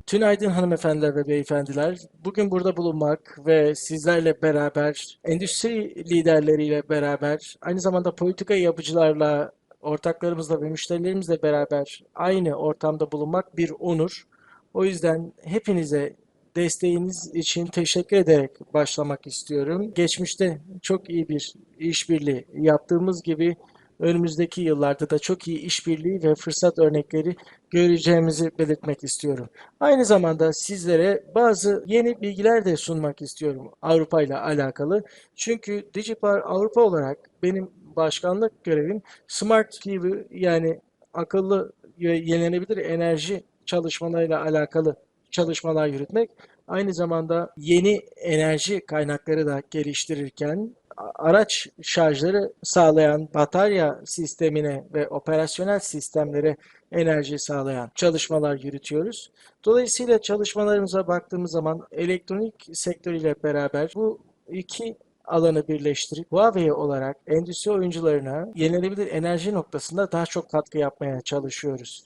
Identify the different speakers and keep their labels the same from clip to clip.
Speaker 1: Tünaydın hanımefendiler ve beyefendiler. Bugün burada bulunmak ve sizlerle beraber, endüstri liderleriyle beraber, aynı zamanda politika yapıcılarla, ortaklarımızla ve müşterilerimizle beraber aynı ortamda bulunmak bir onur. O yüzden hepinize desteğiniz için teşekkür ederek başlamak istiyorum. Geçmişte çok iyi bir işbirliği yaptığımız gibi önümüzdeki yıllarda da çok iyi işbirliği ve fırsat örnekleri göreceğimizi belirtmek istiyorum. Aynı zamanda sizlere bazı yeni bilgiler de sunmak istiyorum Avrupa ile alakalı. Çünkü Digipar Avrupa olarak benim başkanlık görevim Smart PV yani akıllı ve yenilenebilir enerji çalışmalarıyla alakalı çalışmalar yürütmek. Aynı zamanda yeni enerji kaynakları da geliştirirken araç şarjları sağlayan batarya sistemine ve operasyonel sistemlere enerji sağlayan çalışmalar yürütüyoruz. Dolayısıyla çalışmalarımıza baktığımız zaman elektronik sektörüyle beraber bu iki alanı birleştirip Huawei olarak endüstri oyuncularına yenilenebilir enerji noktasında daha çok katkı yapmaya çalışıyoruz.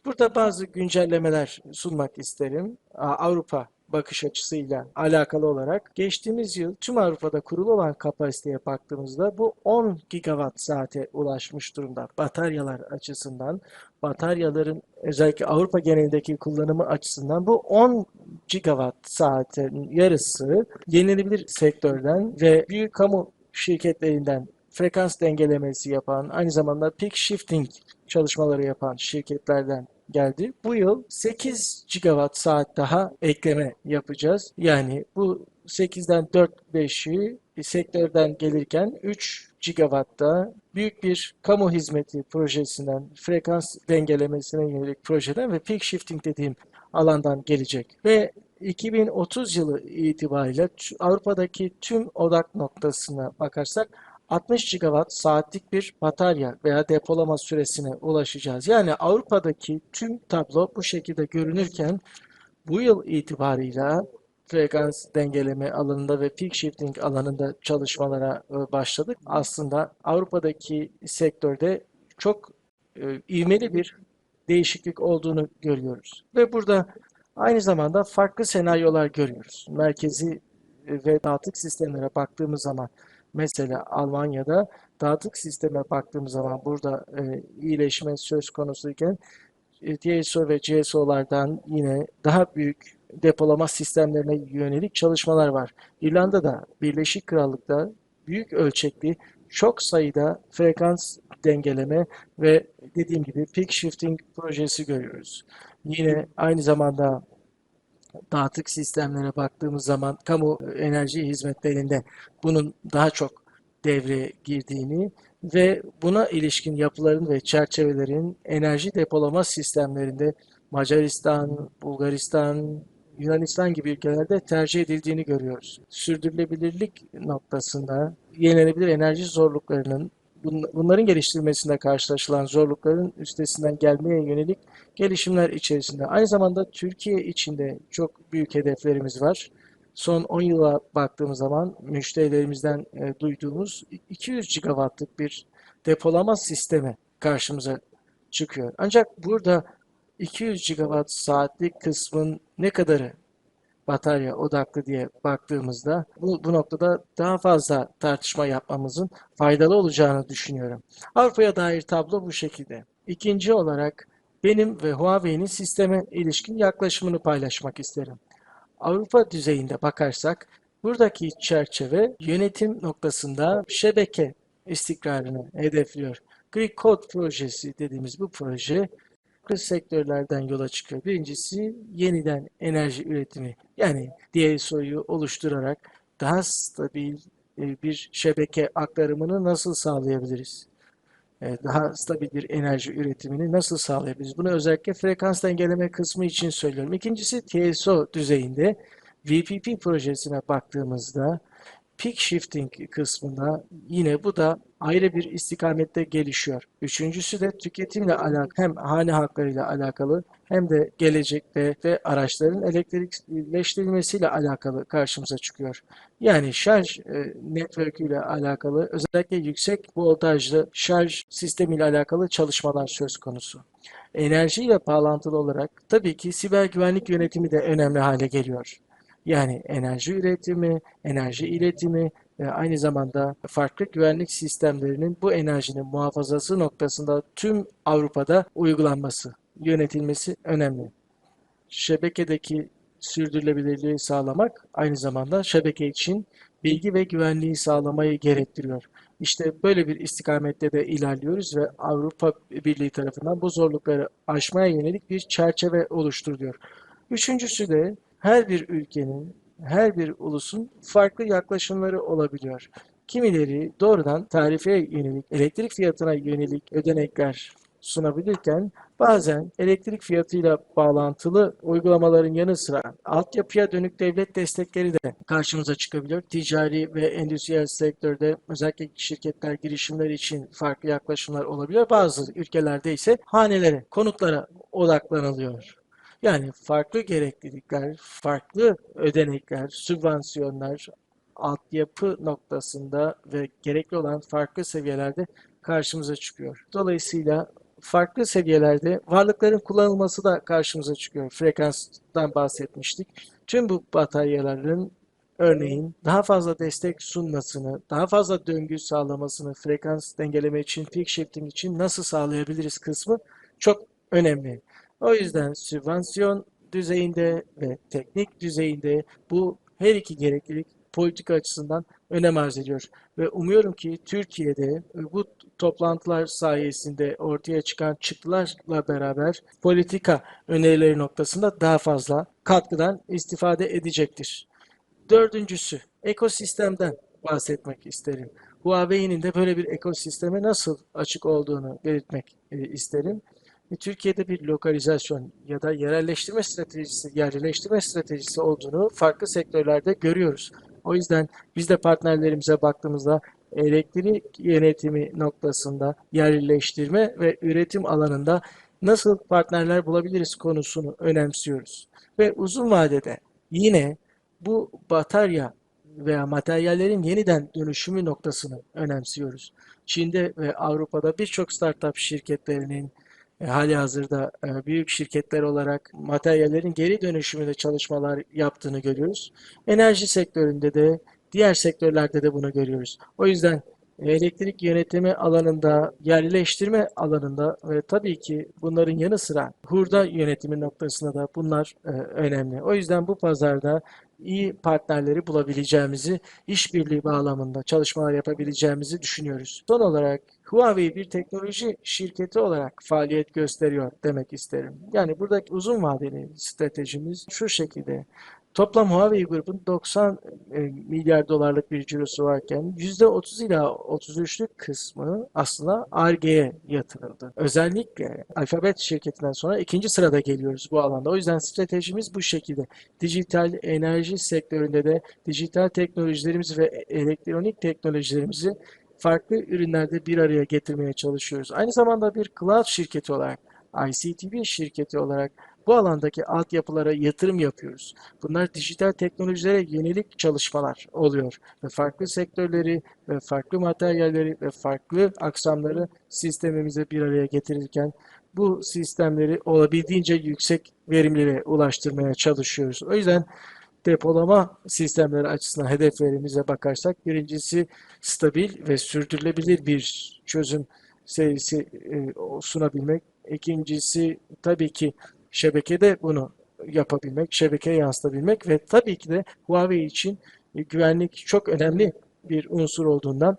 Speaker 1: Burada bazı güncellemeler sunmak isterim. Avrupa bakış açısıyla alakalı olarak geçtiğimiz yıl tüm Avrupa'da kurulu olan kapasiteye baktığımızda bu 10 gigawatt saate ulaşmış durumda. Bataryalar açısından, bataryaların özellikle Avrupa genelindeki kullanımı açısından bu 10 gigawatt saatin yarısı yenilenebilir sektörden ve büyük kamu şirketlerinden frekans dengelemesi yapan, aynı zamanda peak shifting çalışmaları yapan şirketlerden geldi. Bu yıl 8 gigawatt saat daha ekleme yapacağız. Yani bu 8'den 4-5'i sektörden gelirken 3 gigawatt'ta büyük bir kamu hizmeti projesinden, frekans dengelemesine yönelik projeden ve peak shifting dediğim alandan gelecek. Ve 2030 yılı itibariyle Avrupa'daki tüm odak noktasına bakarsak 60 gigawatt saatlik bir batarya veya depolama süresine ulaşacağız. Yani Avrupa'daki tüm tablo bu şekilde görünürken bu yıl itibarıyla frekans dengeleme alanında ve peak shifting alanında çalışmalara başladık. Aslında Avrupa'daki sektörde çok ivmeli bir değişiklik olduğunu görüyoruz. Ve burada aynı zamanda farklı senaryolar görüyoruz. Merkezi ve dağıtık sistemlere baktığımız zaman mesela Almanya'da dağıtık sisteme baktığımız zaman burada iyileşme söz konusuyken TSO ve CSO'lardan yine daha büyük depolama sistemlerine yönelik çalışmalar var. İrlanda'da, Birleşik Krallık'ta büyük ölçekli çok sayıda frekans dengeleme ve dediğim gibi peak shifting projesi görüyoruz. Yine aynı zamanda dağıtık sistemlere baktığımız zaman kamu enerji hizmetlerinde bunun daha çok devreye girdiğini ve buna ilişkin yapıların ve çerçevelerin enerji depolama sistemlerinde Macaristan, Bulgaristan, Yunanistan gibi ülkelerde tercih edildiğini görüyoruz. Sürdürülebilirlik noktasında yenilenebilir enerji zorluklarının bunların geliştirilmesinde karşılaşılan zorlukların üstesinden gelmeye yönelik gelişimler içerisinde. Aynı zamanda Türkiye içinde çok büyük hedeflerimiz var. Son 10 yıla baktığımız zaman müşterilerimizden duyduğumuz 200 gigawattlık bir depolama sistemi karşımıza çıkıyor. Ancak burada 200 gigawatt saatlik kısmın ne kadarı batarya odaklı diye baktığımızda bu noktada daha fazla tartışma yapmamızın faydalı olacağını düşünüyorum. Avrupa'ya dair tablo bu şekilde. İkinci olarak benim ve Huawei'nin sisteme ilişkin yaklaşımını paylaşmak isterim. Avrupa düzeyinde bakarsak buradaki çerçeve yönetim noktasında şebeke istikrarını hedefliyor. Greek Code projesi dediğimiz bu proje sektörlerden yola çıkıyor. Birincisi yeniden enerji üretimi. Yani DSO'yu oluşturarak daha stabil bir şebeke aktarımını nasıl sağlayabiliriz? Daha stabil bir enerji üretimini nasıl sağlayabiliriz? Bunu özellikle frekans dengeleme kısmı için söylüyorum. İkincisi TSO düzeyinde VPP projesine baktığımızda Peak shifting kısmında yine bu da ayrı bir istikamette gelişiyor. Üçüncüsü de tüketimle alakalı, hem hane halklarıyla alakalı hem de gelecekte de araçların elektrikleştirilmesiyle alakalı karşımıza çıkıyor. Yani şarj network ile alakalı, özellikle yüksek voltajlı şarj sistemiyle alakalı çalışmalar söz konusu. Enerjiyle bağlantılı olarak tabii ki siber güvenlik yönetimi de önemli hale geliyor. Yani enerji üretimi, enerji iletimi ve aynı zamanda farklı güvenlik sistemlerinin bu enerjinin muhafazası noktasında tüm Avrupa'da uygulanması, yönetilmesi önemli. Şebekedeki sürdürülebilirliği sağlamak aynı zamanda şebeke için bilgi ve güvenliği sağlamayı gerektiriyor. İşte böyle bir istikamette de ilerliyoruz ve Avrupa Birliği tarafından bu zorlukları aşmaya yönelik bir çerçeve oluşturuluyor. Üçüncüsü de her bir ülkenin, her bir ulusun farklı yaklaşımları olabiliyor. Kimileri doğrudan tarifeye yönelik, elektrik fiyatına yönelik ödenekler sunabilirken bazen elektrik fiyatıyla bağlantılı uygulamaların yanı sıra altyapıya dönük devlet destekleri de karşımıza çıkabiliyor. Ticari ve endüstriyel sektörde özellikle şirketler girişimleri için farklı yaklaşımlar olabiliyor. Bazı ülkelerde ise hanelere, konutlara odaklanılıyor. Yani farklı gereklilikler, farklı ödenekler, sübvansiyonlar, altyapı noktasında ve gerekli olan farklı seviyelerde karşımıza çıkıyor. Dolayısıyla farklı seviyelerde varlıkların kullanılması da karşımıza çıkıyor. Frekanstan bahsetmiştik. Tüm bu bataryaların örneğin daha fazla destek sunmasını, daha fazla döngü sağlamasını, frekans dengeleme için, peak shifting için nasıl sağlayabiliriz kısmı çok önemli. O yüzden sübvansiyon düzeyinde ve teknik düzeyinde bu her iki gereklilik politika açısından önem arz ediyor. Ve umuyorum ki Türkiye'de bu toplantılar sayesinde ortaya çıkan çıktılarla beraber politika önerileri noktasında daha fazla katkıdan istifade edecektir. Dördüncüsü, ekosistemden bahsetmek isterim. Huawei'nin de böyle bir ekosisteme nasıl açık olduğunu belirtmek isterim. Türkiye'de bir lokalizasyon ya da yerleştirme stratejisi olduğunu farklı sektörlerde görüyoruz. O yüzden biz de partnerlerimize baktığımızda elektrik yönetimi noktasında yerleştirme ve üretim alanında nasıl partnerler bulabiliriz konusunu önemsiyoruz. Ve uzun vadede yine bu batarya veya materyallerin yeniden dönüşümü noktasını önemsiyoruz. Çin'de ve Avrupa'da birçok startup şirketlerinin halihazırda büyük şirketler olarak materyallerin geri dönüşümünde çalışmalar yaptığını görüyoruz. Enerji sektöründe de diğer sektörlerde de bunu görüyoruz. O yüzden elektrik yönetimi alanında, yerleştirme alanında ve tabii ki bunların yanı sıra hurda yönetimi noktasında da bunlar önemli. O yüzden bu pazarda iyi partnerleri bulabileceğimizi, işbirliği bağlamında çalışmalar yapabileceğimizi düşünüyoruz. Son olarak Huawei bir teknoloji şirketi olarak faaliyet gösteriyor demek isterim. Yani buradaki uzun vadeli stratejimiz şu şekilde. Toplam Huawei grubun 90 milyar dolarlık bir cirosu varken %30 ila 33'lük kısmı aslında Ar-Ge'ye yatırıldı. Özellikle Alphabet şirketinden sonra ikinci sırada geliyoruz bu alanda. O yüzden stratejimiz bu şekilde. Dijital enerji sektöründe de dijital teknolojilerimizi ve elektronik teknolojilerimizi farklı ürünlerde bir araya getirmeye çalışıyoruz. Aynı zamanda bir cloud şirketi olarak, ICT bir şirketi olarak bu alandaki altyapılara yatırım yapıyoruz. Bunlar dijital teknolojilere yönelik çalışmalar oluyor ve farklı sektörleri ve farklı materyalleri ve farklı aksamları sistemimize bir araya getirirken bu sistemleri olabildiğince yüksek verimliliğe ulaştırmaya çalışıyoruz. O yüzden depolama sistemleri açısından hedeflerimize bakarsak birincisi stabil ve sürdürülebilir bir çözüm serisi sunabilmek. İkincisi tabii ki şebekede bunu yapabilmek, şebekeye yansıtabilmek ve tabii ki de Huawei için güvenlik çok önemli bir unsur olduğundan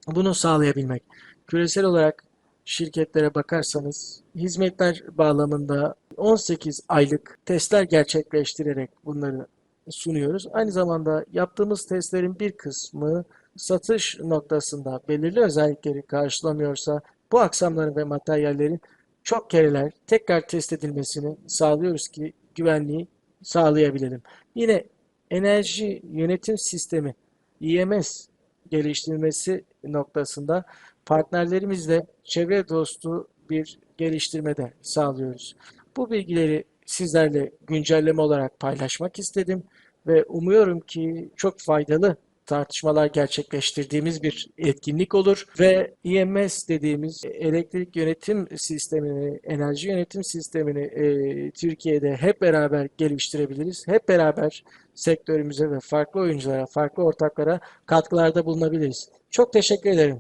Speaker 1: bunu sağlayabilmek. Küresel olarak şirketlere bakarsanız hizmetler bağlamında 18 aylık testler gerçekleştirerek bunları sunuyoruz. Aynı zamanda yaptığımız testlerin bir kısmı satış noktasında belirli özellikleri karşılamıyorsa bu aksamların ve materyallerin çok kereler tekrar test edilmesini sağlıyoruz ki güvenliği sağlayabilelim. Yine enerji yönetim sistemi. EMS geliştirmesi noktasında partnerlerimizle çevre dostu bir geliştirme de sağlıyoruz. Bu bilgileri sizlerle güncelleme olarak paylaşmak istedim ve umuyorum ki çok faydalı tartışmalar gerçekleştirdiğimiz bir etkinlik olur ve EMS dediğimiz elektrik yönetim sistemini, enerji yönetim sistemini Türkiye'de hep beraber geliştirebiliriz. Hep beraber sektörümüze ve farklı oyunculara, farklı ortaklara katkılarda bulunabiliriz. Çok teşekkür ederim.